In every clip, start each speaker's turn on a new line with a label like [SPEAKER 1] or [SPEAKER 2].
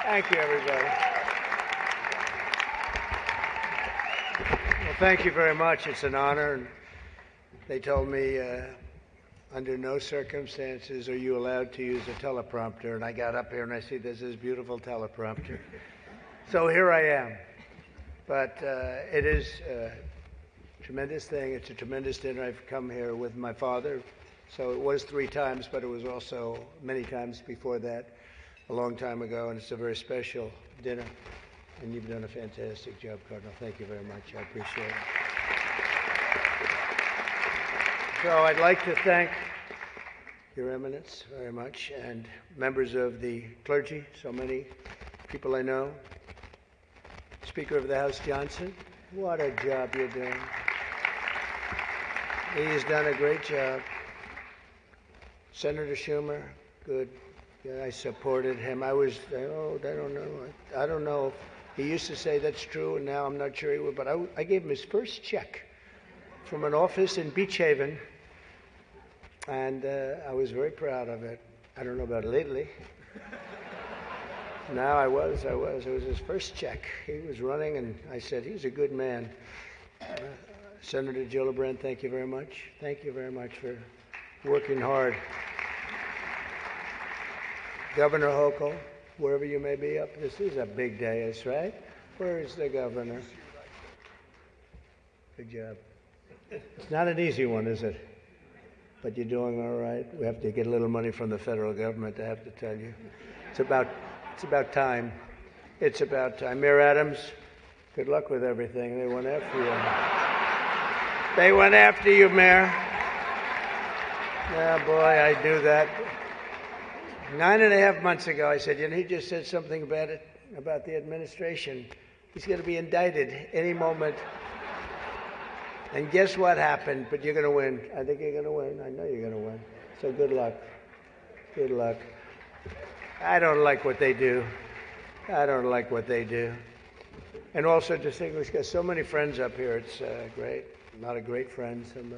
[SPEAKER 1] Thank you, everybody. Well, thank you very much. It's an honor. And they told me under no circumstances are you allowed to use a teleprompter. And I got up here and I see there's this beautiful teleprompter. So here I am. But it is a tremendous thing. It's a tremendous dinner. I've come here with my father. So it was 3 times, but it was also many times before that, a long time ago. And it's a very special dinner. And you've done a fantastic job, Cardinal. Thank you very much. I appreciate it. So I'd like to thank Your Eminence very much, and members of the clergy, so many people I know. Speaker of the House Johnson, what a job you're doing. He's done a great job. Senator Schumer, good. Yeah, I supported him. I don't know. He used to say that's true, and now I'm not sure he would, but I gave him his first check from an office in Beach Haven. And I was very proud of it. I don't know about lately. Now I was. It was his first check. He was running, and I said, he's a good man. Senator Gillibrand, thank you very much. Thank you very much for working hard. Governor Hochul, wherever you may be up, this is a big day, that's right. Where is the governor? Good job. It's not an easy one, is it? But you're doing all right. We have to get a little money from the federal government, I have to tell you. It's about time. It's about time. Mayor Adams, good luck with everything. They went after you. They went after you, Mayor. Yeah, boy, I do that. 9.5 months ago, I said, he just said something about the administration. He's going to be indicted any moment. And guess what happened? But you're going to win. I think you're going to win. I know you're going to win. So good luck. Good luck. I don't like what they do. And also distinguished, got so many friends up here. It's great. A lot of great friends. Some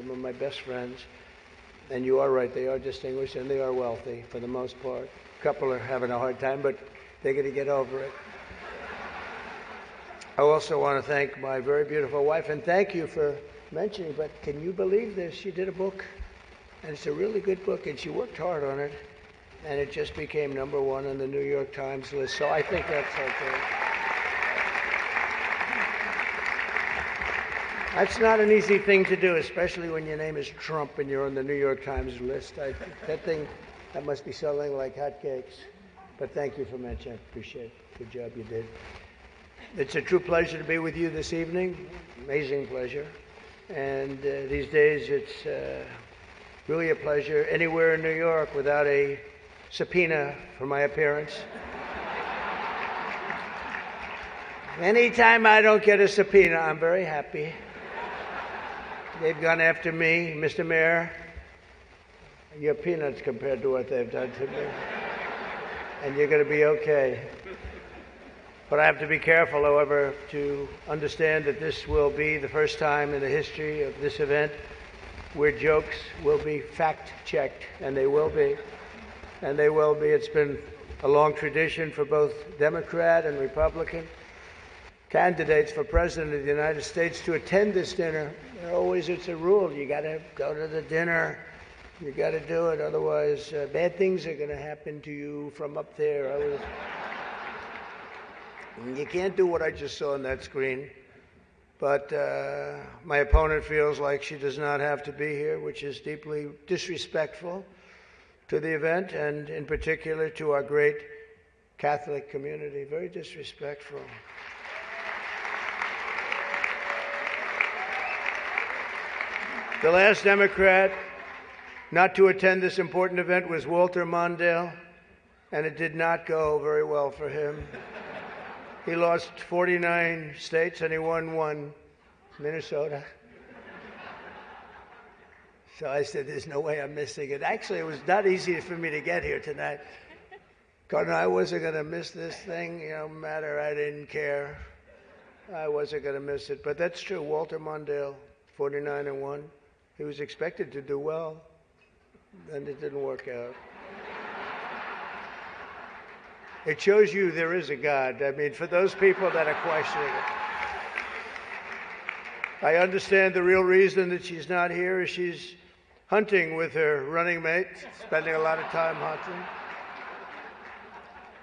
[SPEAKER 1] of my best friends. And you are right. They are distinguished and they are wealthy for the most part. A couple are having a hard time, but they're going to get over it. I also want to thank my very beautiful wife, and thank you for mentioning, but can you believe this? She did a book, and it's a really good book, and she worked hard on it, and it just became #1 on the New York Times list, so I think that's okay. That's not an easy thing to do, especially when your name is Trump and you're on the New York Times list. That must be selling like hotcakes. But thank you for mentioning. I appreciate it. Good job you did. It's a true pleasure to be with you this evening. Amazing pleasure. And these days it's really a pleasure anywhere in New York without a subpoena for my appearance. Anytime I don't get a subpoena, I'm very happy. They've gone after me, Mr. Mayor. You're peanuts compared to what they've done to me. And you're going to be okay. But I have to be careful, however, to understand that this will be the first time in the history of this event where jokes will be fact-checked, and they will be. And they will be. It's been a long tradition for both Democrat and Republican candidates for President of the United States to attend this dinner. It's a rule. You got to go to the dinner. You got to do it. Otherwise, bad things are going to happen to you from up there. You can't do what I just saw on that screen. But my opponent feels like she does not have to be here, which is deeply disrespectful to the event and in particular to our great Catholic community. Very disrespectful. The last Democrat not to attend this important event was Walter Mondale, and it did not go very well for him. He lost 49 states and he won 1, Minnesota. So I said, there's no way I'm missing it. Actually, it was not easy for me to get here tonight. Cardinal, I wasn't going to miss this thing, no matter, I didn't care. I wasn't going to miss it. But that's true, Walter Mondale, 49-1. He was expected to do well, and it didn't work out. It shows you there is a God. I mean, for those people that are questioning it. I understand the real reason that she's not here is she's hunting with her running mate, spending a lot of time hunting.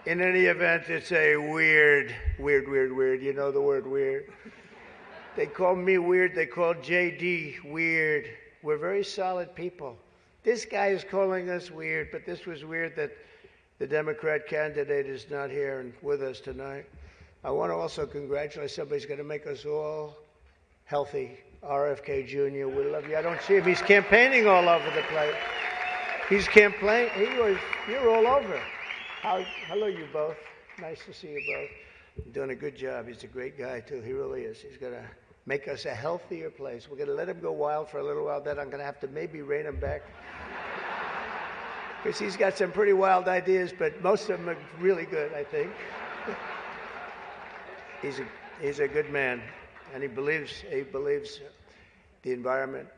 [SPEAKER 1] In any event, it's a weird. You know the word weird. They call me weird. They call JD weird. We're very solid people. This guy is calling us weird, but this was weird that the Democrat candidate is not here and with us tonight. I want to also congratulate somebody who's going to make us all healthy. RFK Jr., we love you. I don't see him. He's campaigning all over the place. He's campaigning. You're all over. Hello, you both. Nice to see you both. You're doing a good job. He's a great guy, too. He really is. He's going to make us a healthier place. We're going to let him go wild for a little while. Then I'm going to have to maybe rein him back. Because he's got some pretty wild ideas, but most of them are really good, I think. He's a good man, and he believes the environment,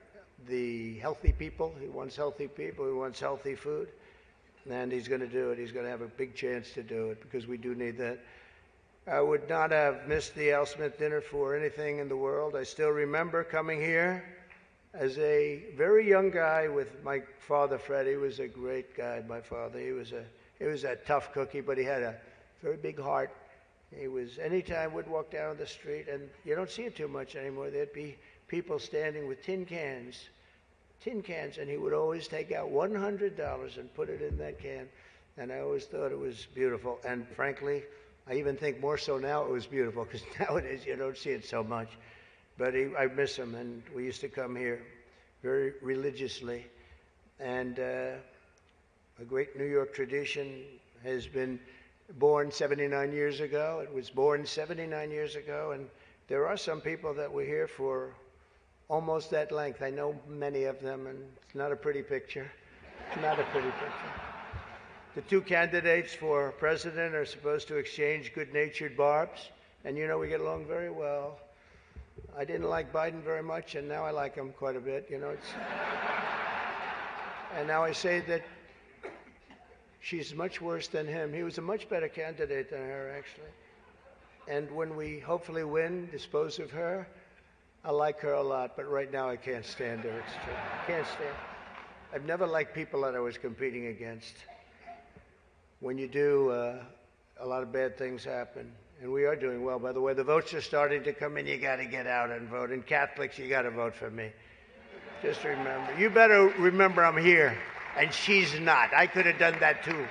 [SPEAKER 1] the healthy people. He wants healthy people. He wants healthy food. And he's going to do it. He's going to have a big chance to do it because we do need that. I would not have missed the Al Smith dinner for anything in the world. I still remember coming here as a very young guy with my father, Fred. He was a great guy, my father. He was a tough cookie, but he had a very big heart. Anytime we'd walk down the street, and you don't see it too much anymore, there'd be people standing with tin cans, and he would always take out $100 and put it in that can. And I always thought it was beautiful. And frankly, I even think more so now it was beautiful, because nowadays you don't see it so much. But I miss him, and we used to come here very religiously. And a great New York tradition has been born 79 years ago. It was born 79 years ago, and there are some people that were here for almost that length. I know many of them, and it's not a pretty picture. It's not a pretty picture. The two candidates for president are supposed to exchange good-natured barbs, and you know we get along very well. I didn't like Biden very much, and now I like him quite a bit. You know, and now I say that she's much worse than him. He was a much better candidate than her, actually. And when we hopefully win, dispose of her, I like her a lot, but right now I can't stand her. It's true. I can't stand her. I've never liked people that I was competing against. When you do, a lot of bad things happen. And we are doing well. By the way, the votes are starting to come in. You got to get out and vote. And Catholics, you got to vote for me. Just remember. You better remember I'm here, and she's not. I could have done that too.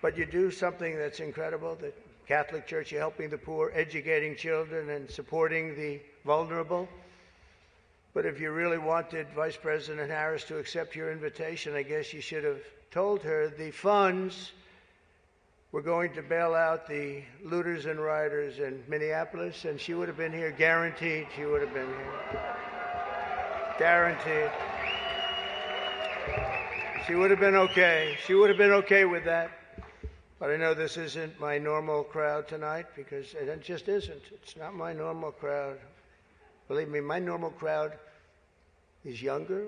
[SPEAKER 1] But you do something that's incredible. The Catholic Church, you're helping the poor, educating children, and supporting the vulnerable. But if you really wanted Vice President Harris to accept your invitation, I guess you should have told her the funds were going to bail out the looters and rioters in Minneapolis, and she would have been here, guaranteed she would have been here. Guaranteed. She would have been okay. She would have been okay with that. But I know this isn't my normal crowd tonight, because it just isn't. It's not my normal crowd. Believe me, my normal crowd is younger,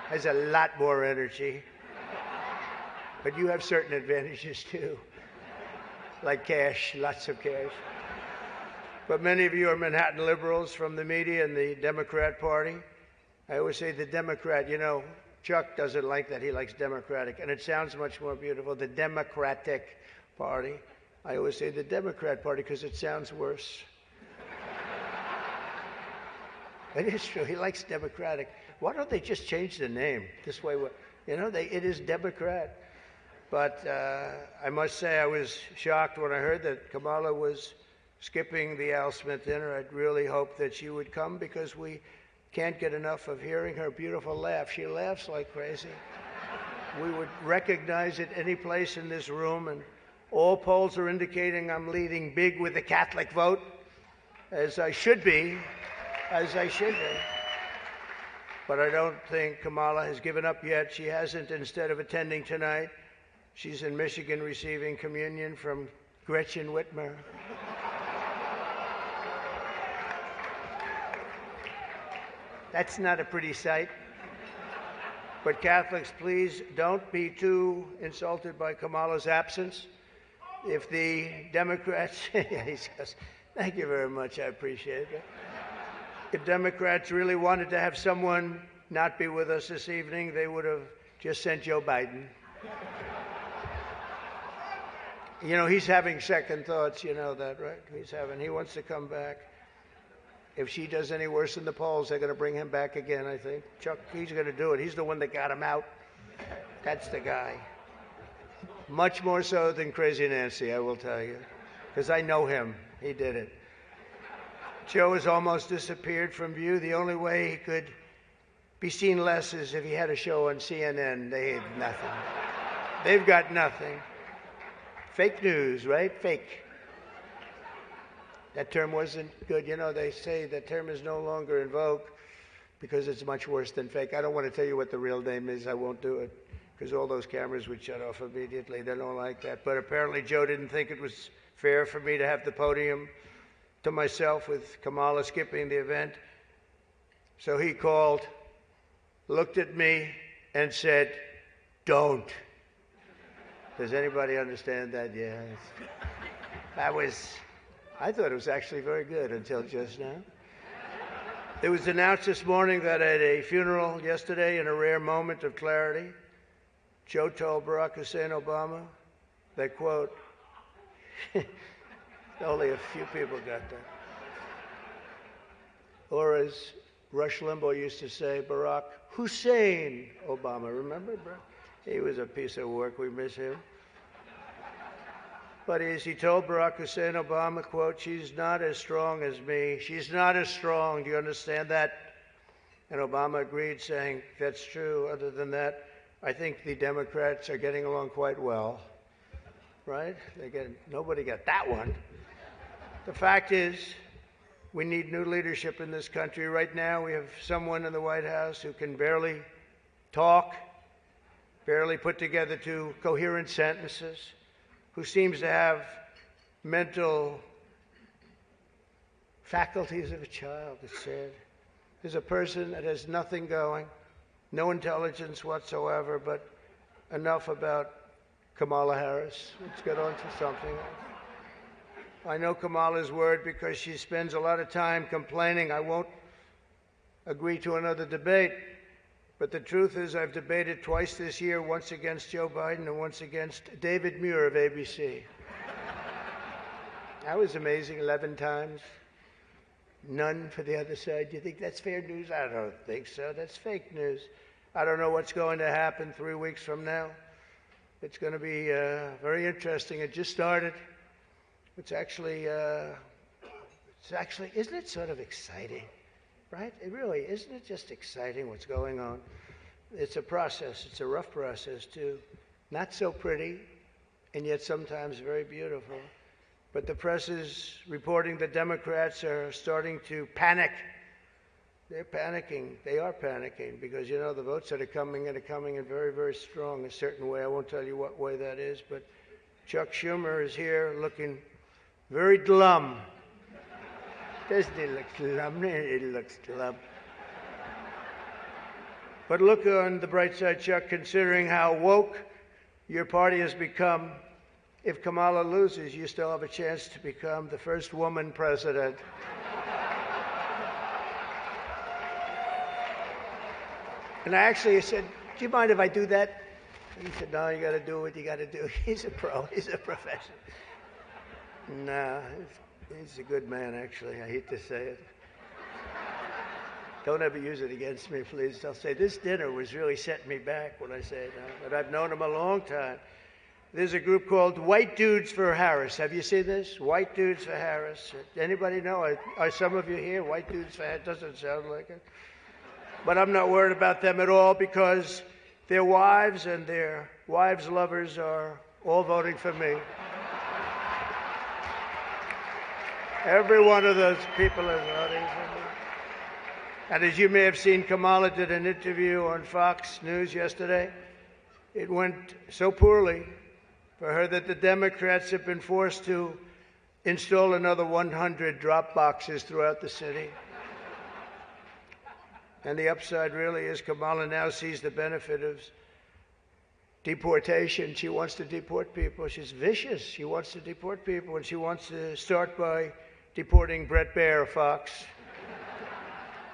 [SPEAKER 1] has a lot more energy. But you have certain advantages too, like cash, lots of cash. But many of you are Manhattan liberals from the media and the Democrat Party. I always say the Democrat, you know, Chuck doesn't like that. He likes Democratic, and it sounds much more beautiful, the Democratic Party. I always say the Democrat Party because it sounds worse. It is true. He likes Democratic. Why don't they just change the name? This way, you know, it is Democrat. But I must say I was shocked when I heard that Kamala was skipping the Al Smith dinner. I'd really hoped that she would come, because we can't get enough of hearing her beautiful laugh. She laughs like crazy. We would recognize it any place in this room, and all polls are indicating I'm leading big with the Catholic vote, as I should be, But I don't think Kamala has given up yet. She hasn't. Instead of attending tonight, she's in Michigan receiving communion from Gretchen Whitmer. That's not a pretty sight. But Catholics, please don't be too insulted by Kamala's absence. If the Democrats, he says, thank you very much, I appreciate it. If Democrats really wanted to have someone not be with us this evening, they would have just sent Joe Biden. You know, he's having second thoughts, you know that, right? He wants to come back. If she does any worse in the polls, they're going to bring him back again, I think. Chuck, he's going to do it. He's the one that got him out. That's the guy. Much more so than Crazy Nancy, I will tell you, because I know him. He did it. Joe has almost disappeared from view. The only way he could be seen less is if he had a show on CNN. They have nothing. They've got nothing. Fake news, right? Fake. That term wasn't good. You know, they say that term is no longer in vogue because it's much worse than fake. I don't want to tell you what the real name is. I won't do it because all those cameras would shut off immediately. They don't like that. But apparently Joe didn't think it was fair for me to have the podium to myself with Kamala skipping the event. So he called, looked at me, and said, don't. Does anybody understand that? Yeah. I thought it was actually very good until just now. It was announced this morning that at a funeral yesterday, in a rare moment of clarity, Joe told Barack Hussein Obama that, quote, only a few people got that. Or as Rush Limbaugh used to say, Barack Hussein Obama. Remember, bro? He was a piece of work. We miss him. But as he told Barack Hussein Obama, quote, she's not as strong as me. She's not as strong. Do you understand that? And Obama agreed, saying, that's true. Other than that, I think the Democrats are getting along quite well. Right? Nobody got that one. The fact is, we need new leadership in this country. Right now, we have someone in the White House who can barely talk, barely put together two coherent sentences, who seems to have mental faculties of a child, it's said. There's a person that has nothing going, no intelligence whatsoever, but enough about Kamala Harris. Let's get on to something else. I know Kamala's word because she spends a lot of time complaining. I won't agree to another debate. But the truth is I've debated twice this year, once against Joe Biden and once against David Muir of ABC. That was amazing, 11 times. None for the other side. Do you think that's fair news? I don't think so. That's fake news. I don't know what's going to happen 3 weeks from now. It's going to be very interesting. It just started. It's actually, isn't it sort of exciting? Right? It really, isn't it just exciting what's going on? It's a process. It's a rough process, too. Not so pretty, and yet sometimes very beautiful. But the press is reporting the Democrats are starting to panic. They're panicking. They are panicking because, you know, the votes that are coming in very, very strong a certain way. I won't tell you what way that is, but Chuck Schumer is here looking very glum. Doesn't he look glum? He looks glum. But look on the bright side, Chuck, considering how woke your party has become. If Kamala loses, you still have a chance to become the first woman president. And I actually said, do you mind if I do that? And he said, no, you got to do what you got to do. He's a pro. He's a professional. No, he's a good man, actually. I hate to say it. Don't ever use it against me, please. I'll say this dinner was really setting me back when I say that. But I've known him a long time. There's a group called White Dudes for Harris. Have you seen this? White Dudes for Harris. Anybody know? Are some of you here? White Dudes for Harris? Doesn't sound like it. But I'm not worried about them at all because their wives and their wives' lovers are all voting for me. Every one of those people is voting for me. And as you may have seen, Kamala did an interview on Fox News yesterday. It went so poorly for her that the Democrats have been forced to install another 100 drop boxes throughout the city. And the upside really is Kamala now sees the benefit of deportation. She wants to deport people. She's vicious. She wants to deport people, and she wants to start by deporting Bret Baier, Fox.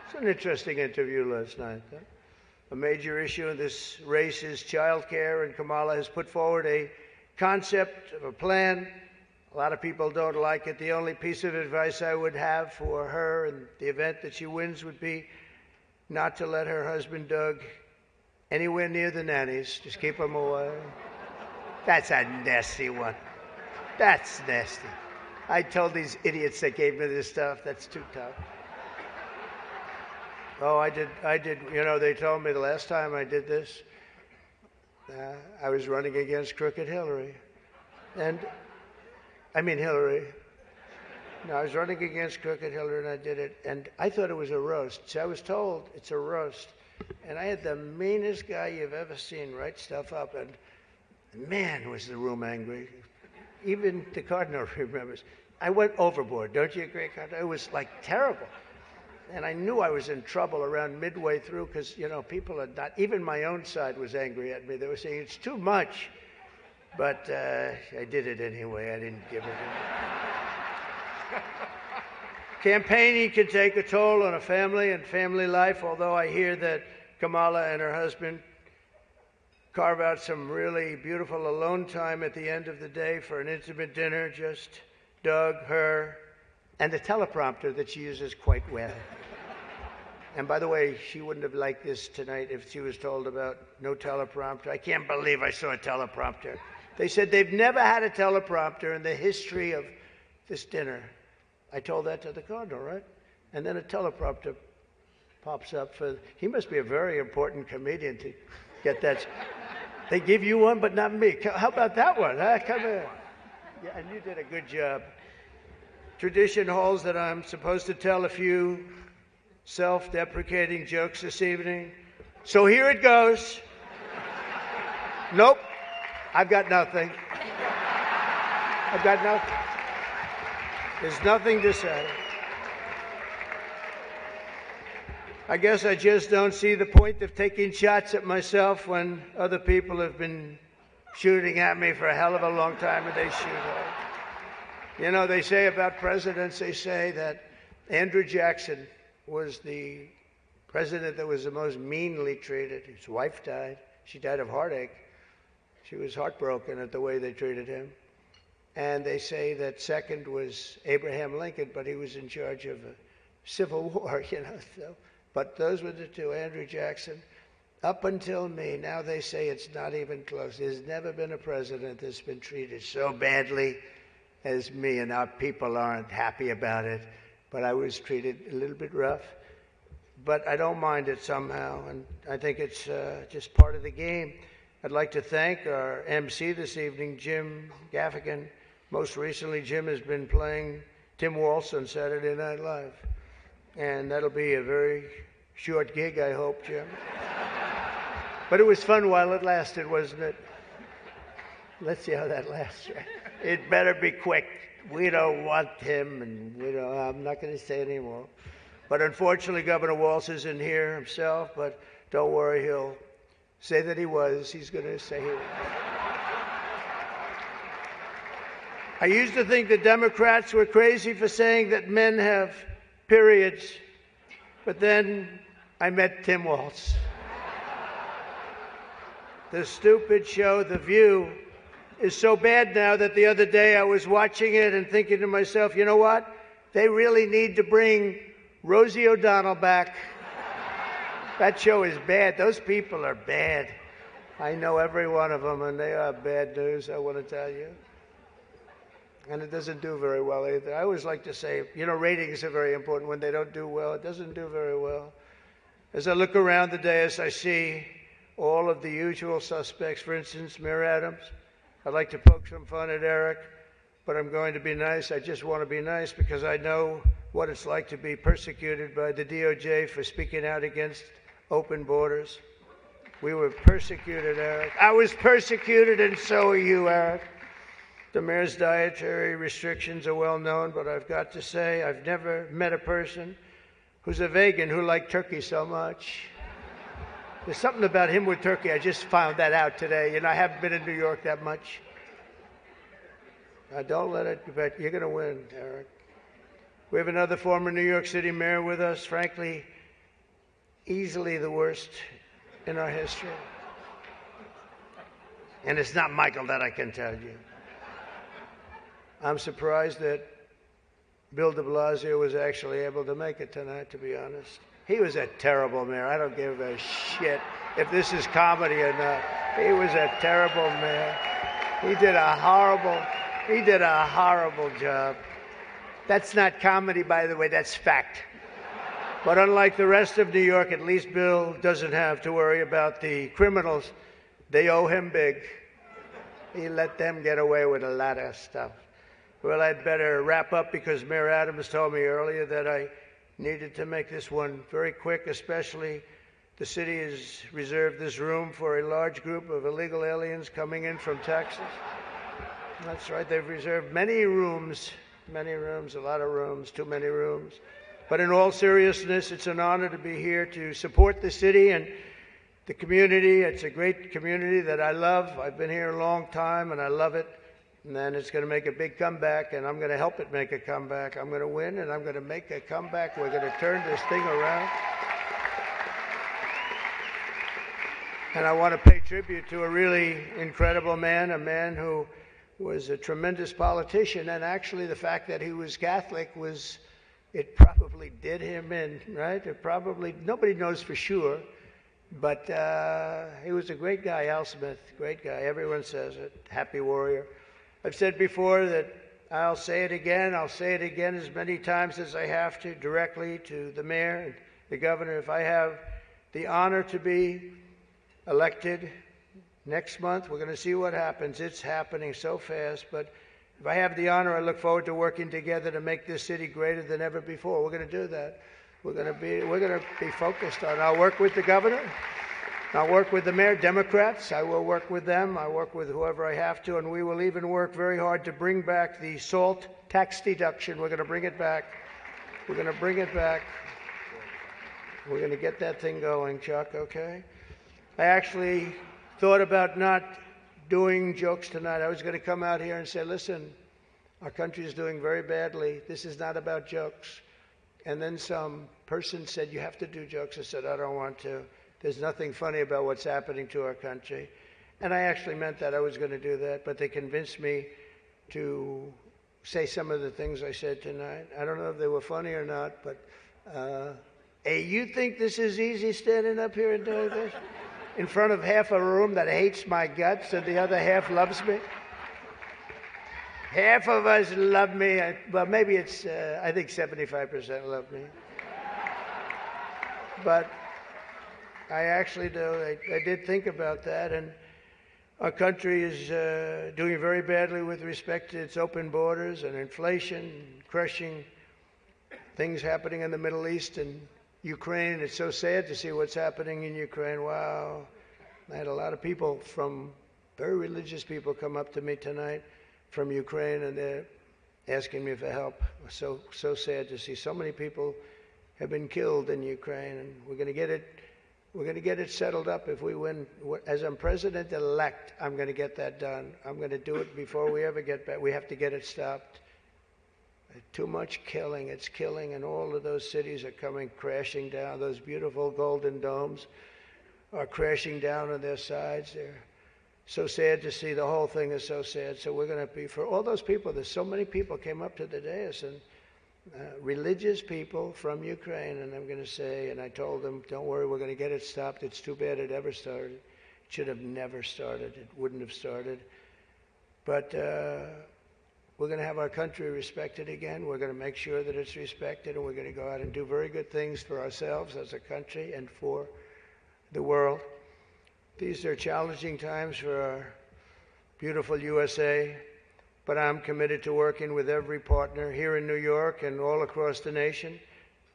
[SPEAKER 1] It's an interesting interview last night. Huh? A major issue in this race is child care, and Kamala has put forward a concept of a plan. A lot of people don't like it. The only piece of advice I would have for her in the event that she wins would be not to let her husband, Doug, anywhere near the nannies. Just keep them away. That's a nasty one. That's nasty. I told these idiots that gave me this stuff, that's too tough. Oh, I did. You know, they told me the last time I did this, I was running against Crooked Hillary. Hillary. No, I was running against Crooked Hillary, and I did it. And I thought it was a roast. So I was told it's a roast. And I had the meanest guy you've ever seen write stuff up. And man, was the room angry. Even the Cardinal remembers. I went overboard. Don't you agree, Cardinal? It was like terrible. And I knew I was in trouble around midway through because, you know, people are not, even my own side was angry at me. They were saying it's too much. But I did it anyway. I didn't give it. Campaigning can take a toll on a family and family life, although I hear that Kamala and her husband carve out some really beautiful alone time at the end of the day for an intimate dinner, just Doug, her, and the teleprompter that she uses quite well. And by the way, she wouldn't have liked this tonight if she was told about no teleprompter. I can't believe I saw a teleprompter. They said they've never had a teleprompter in the history of this dinner. I told that to the Cardinal, right? And then a teleprompter pops up for, he must be a very important comedian to get that. They give you one, but not me. How about that one? Huh? Come here. Yeah, and you did a good job. Tradition holds that I'm supposed to tell a few self-deprecating jokes this evening. So here it goes. Nope. I've got nothing. I've got nothing. There's nothing to say. I guess I just don't see the point of taking shots at myself when other people have been shooting at me for a hell of a long time and they shoot hard. You know, they say about presidents, they say that Andrew Jackson was the president that was the most meanly treated. His wife died. She died of heartache. She was heartbroken at the way they treated him. And they say that second was Abraham Lincoln, but he was in charge of a civil war, you know. So, but those were the two, Andrew Jackson. Up until me, now they say it's not even close. There's never been a president that's been treated so badly as me, and our people aren't happy about it. But I was treated a little bit rough. But I don't mind it somehow, and I think it's just part of the game. I'd like to thank our MC this evening, Jim Gaffigan. Most recently, Jim has been playing Tim Waltz on Saturday Night Live. And that'll be a very short gig, I hope, Jim. But it was fun while it lasted, wasn't it? Let's see how that lasts. It better be quick. We don't want him, and I'm not going to say anymore. But unfortunately, Governor Waltz isn't here himself, but don't worry, he'll say that he was. He's going to say he was. I used to think the Democrats were crazy for saying that men have periods, but then I met Tim Waltz. The stupid show, The View, is so bad now that the other day I was watching it and thinking to myself, you know what? They really need to bring Rosie O'Donnell back. That show is bad. Those people are bad. I know every one of them, and they are bad news, I want to tell you. And it doesn't do very well either. I always like to say, ratings are very important. When they don't do well, it doesn't do very well. As I look around the dais, I see all of the usual suspects. For instance, Mayor Adams. I'd like to poke some fun at Eric, but I'm going to be nice. I just want to be nice because I know what it's like to be persecuted by the DOJ for speaking out against open borders. We were persecuted, Eric. I was persecuted, and so are you, Eric. The mayor's dietary restrictions are well known, but I've got to say I've never met a person who's a vegan who liked turkey so much. There's something about him with turkey. I just found that out today. I haven't been in New York that much. Don't let it, but you're going to win, Eric. We have another former New York City mayor with us, frankly, easily the worst in our history. And it's not Michael, that I can tell you. I'm surprised that Bill de Blasio was actually able to make it tonight, to be honest. He was a terrible mayor. I don't give a shit if this is comedy or not. He was a terrible mayor. He did a horrible job. That's not comedy, by the way, that's fact. But unlike the rest of New York, at least Bill doesn't have to worry about the criminals. They owe him big. He let them get away with a lot of stuff. Well, I'd better wrap up because Mayor Adams told me earlier that I needed to make this one very quick, especially the city has reserved this room for a large group of illegal aliens coming in from Texas. That's right, they've reserved many rooms, a lot of rooms, too many rooms. But in all seriousness, it's an honor to be here to support the city and the community. It's a great community that I love. I've been here a long time and I love it. And then it's going to make a big comeback, and I'm going to help it make a comeback. I'm going to win, and I'm going to make a comeback. We're going to turn this thing around. And I want to pay tribute to a really incredible man, a man who was a tremendous politician. And actually, the fact that he was Catholic it probably did him in, right? Nobody knows for sure. But he was a great guy, Al Smith, great guy. Everyone says it, happy warrior. I've said before that I'll say it again as many times as I have to, directly to the mayor and the governor. If I have the honor to be elected next month, we're going to see what happens. It's happening so fast, but if I have the honor, I look forward to working together to make this city greater than ever before. We're going to do that. We're going to be focused on. I'll work with the governor. I'll work with the mayor, Democrats. I will work with them. I work with whoever I have to, and we will even work very hard to bring back the SALT tax deduction. We're going to bring it back. We're going to bring it back. We're going to get that thing going, Chuck, okay? I actually thought about not doing jokes tonight. I was going to come out here and say, listen, our country is doing very badly. This is not about jokes. And then some person said, you have to do jokes. I said, I don't want to. There's nothing funny about what's happening to our country. And I actually meant that. I was going to do that. But they convinced me to say some of the things I said tonight. I don't know if they were funny or not, but hey, you think this is easy standing up here and doing this? In front of half a room that hates my guts and the other half loves me? Half of us love me. Well, maybe it's, I think 75% love me. But I actually do. I did think about that, and our country is doing very badly with respect to its open borders and inflation, crushing things happening in the Middle East and Ukraine. It's so sad to see what's happening in Ukraine. Wow. I had a lot of people very religious people come up to me tonight from Ukraine, and they're asking me for help. So sad to see so many people have been killed in Ukraine, and we're going to get it settled up if we win. As I'm president-elect, I'm going to get that done. I'm going to do it before we ever get back. We have to get it stopped. Too much killing. It's killing, and all of those cities are coming crashing down. Those beautiful golden domes are crashing down on their sides. They're so sad to see. The whole thing is so sad. So we're going to be, for all those people, there's so many people came up to the dais, and religious people from Ukraine, and I'm going to say, and I told them, don't worry, we're going to get it stopped. It's too bad it ever started. It should have never started. It wouldn't have started. But we're going to have our country respected again. We're going to make sure that it's respected, and we're going to go out and do very good things for ourselves as a country and for the world. These are challenging times for our beautiful USA, but I'm committed to working with every partner here in New York and all across the nation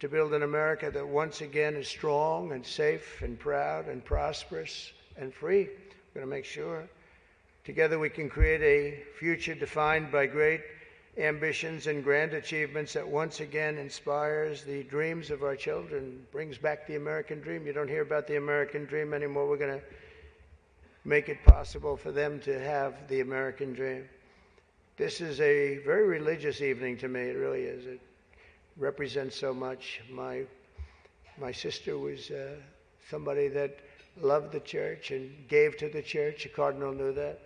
[SPEAKER 1] to build an America that once again is strong and safe and proud and prosperous and free. We're going to make sure together we can create a future defined by great ambitions and grand achievements that once again inspires the dreams of our children, brings back the American dream. You don't hear about the American dream anymore. We're going to make it possible for them to have the American dream. This is a very religious evening to me. It really is. It represents so much. My sister was somebody that loved the church and gave to the church. The cardinal knew that.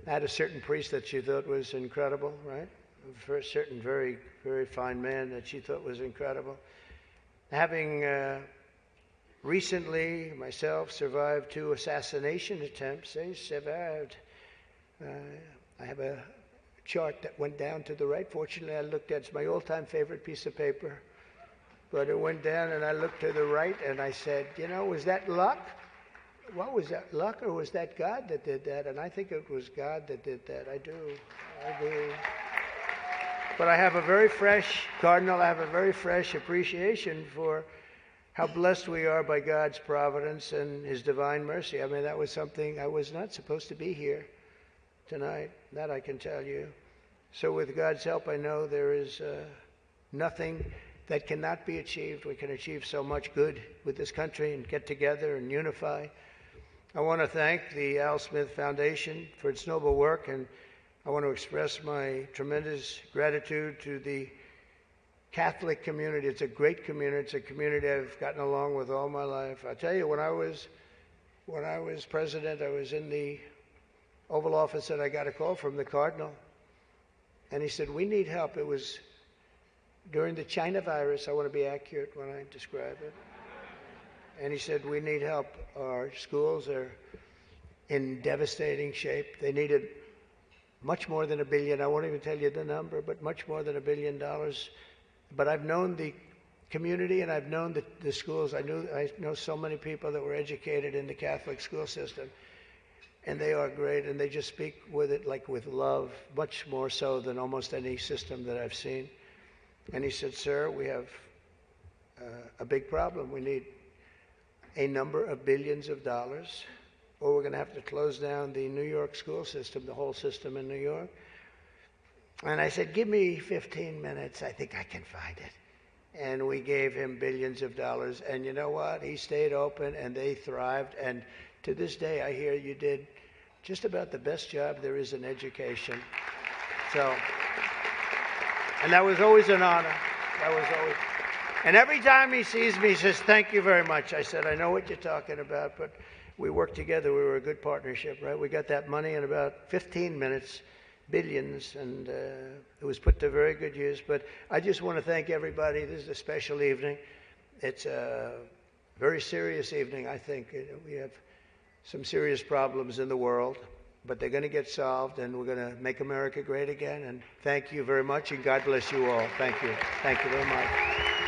[SPEAKER 1] I had a certain priest that she thought was incredible, right? For a certain very, very fine man that she thought was incredible. Having recently, myself, survived 2 assassination attempts. They survived. I have a chart that went down to the right. Fortunately, I looked at it's my all-time favorite piece of paper. But it went down, and I looked to the right, and I said, was that luck? What was that, luck, or was that God that did that? And I think it was God that did that. I do. But I have a very fresh, Cardinal, I have a very fresh appreciation for how blessed we are by God's providence and His divine mercy. I mean, that was something, I was not supposed to be here tonight. That I can tell you. So with God's help, I know there is nothing that cannot be achieved. We can achieve so much good with this country and get together and unify. I want to thank the Al Smith Foundation for its noble work, and I want to express my tremendous gratitude to the Catholic community. It's a great community. It's a community I've gotten along with all my life. I tell you, when I was president, I was in the Oval Office and I got a call from the Cardinal, and he said, "We need help." It was during the China virus. I want to be accurate when I describe it. And he said, "We need help. Our schools are in devastating shape." They needed much more than $1 billion. I won't even tell you the number, but much more than $1 billion. But I've known the community and I've known the schools. I know so many people that were educated in the Catholic school system. And they are great, and they just speak with it like with love, much more so than almost any system that I've seen. And he said, "Sir, we have a big problem. We need a number of billions of dollars, or we're going to have to close down the New York school system, the whole system in New York." And I said, "Give me 15 minutes. I think I can find it." And we gave him billions of dollars. And you know what? He stayed open, and they thrived. And to this day, I hear you did just about the best job there is in education. So, and that was always an honor. That was always. And every time he sees me, he says, "Thank you very much." I said, "I know what you're talking about, but we worked together. We were a good partnership, right? We got that money in about 15 minutes, billions, and it was put to very good use." But I just want to thank everybody. This is a special evening. It's a very serious evening, I think. We have some serious problems in the world, but they're going to get solved, and we're going to make America great again. And thank you very much, and God bless you all. Thank you. Thank you very much.